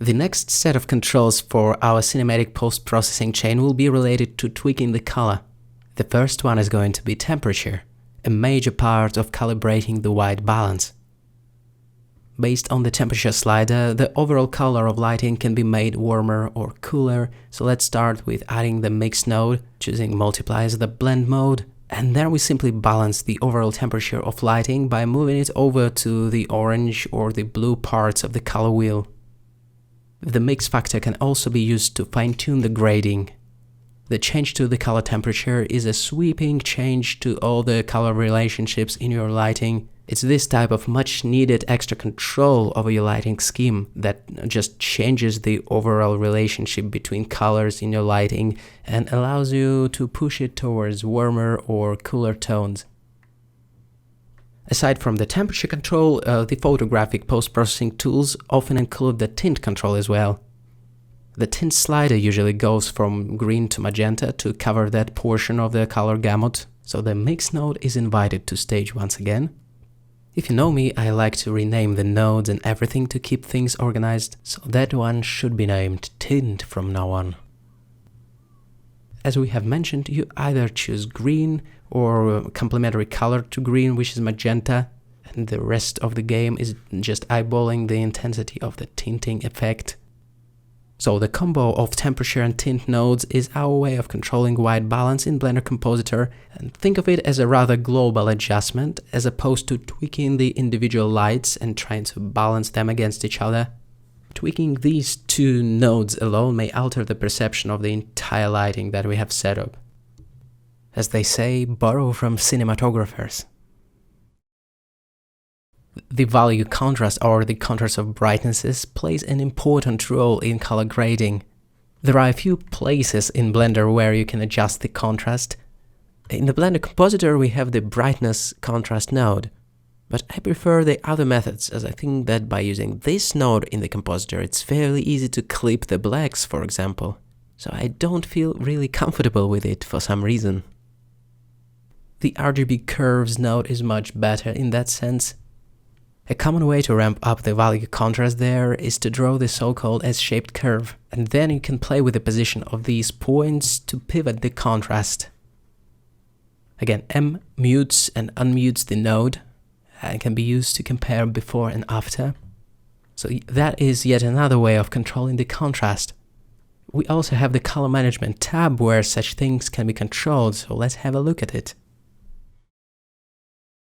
The next set of controls for our cinematic post-processing chain will be related to tweaking the color. The first one is going to be temperature, a major part of calibrating the white balance. Based on the temperature slider, the overall color of lighting can be made warmer or cooler, so let's start with adding the mix node, choosing multiply as the blend mode, and then we simply balance the overall temperature of lighting by moving it over to the orange or the blue parts of the color wheel. The mix factor can also be used to fine-tune the grading. The change to the color temperature is a sweeping change to all the color relationships in your lighting. It's this type of much needed extra control over your lighting scheme that just changes the overall relationship between colors in your lighting and allows you to push it towards warmer or cooler tones. Aside from the temperature control, the photographic post-processing tools often include the tint control as well. The tint slider usually goes from green to magenta to cover that portion of the color gamut, so the mix node is invited to stage once again. If you know me, I like to rename the nodes and everything to keep things organized, so that one should be named Tint from now on. As we have mentioned, you either choose green or a complementary color to green, which is magenta, and the rest of the game is just eyeballing the intensity of the tinting effect. So the combo of temperature and tint nodes is our way of controlling white balance in Blender Compositor, and think of it as a rather global adjustment as opposed to tweaking the individual lights and trying to balance them against each other. Tweaking these two nodes alone may alter the perception of the entire lighting that we have set up. As they say, borrow from cinematographers. The value contrast, or the contrast of brightnesses, plays an important role in color grading. There are a few places in Blender where you can adjust the contrast. In the Blender Compositor we have the brightness contrast node, but I prefer the other methods, as I think that by using this node in the compositor it's fairly easy to clip the blacks, for example, so I don't feel really comfortable with it for some reason. The RGB curves node is much better in that sense. A common way to ramp up the value contrast there is to draw the so-called S-shaped curve, and then you can play with the position of these points to pivot the contrast. Again, M mutes and unmutes the node and can be used to compare before and after. So that is yet another way of controlling the contrast. We also have the color management tab where such things can be controlled, so let's have a look at it.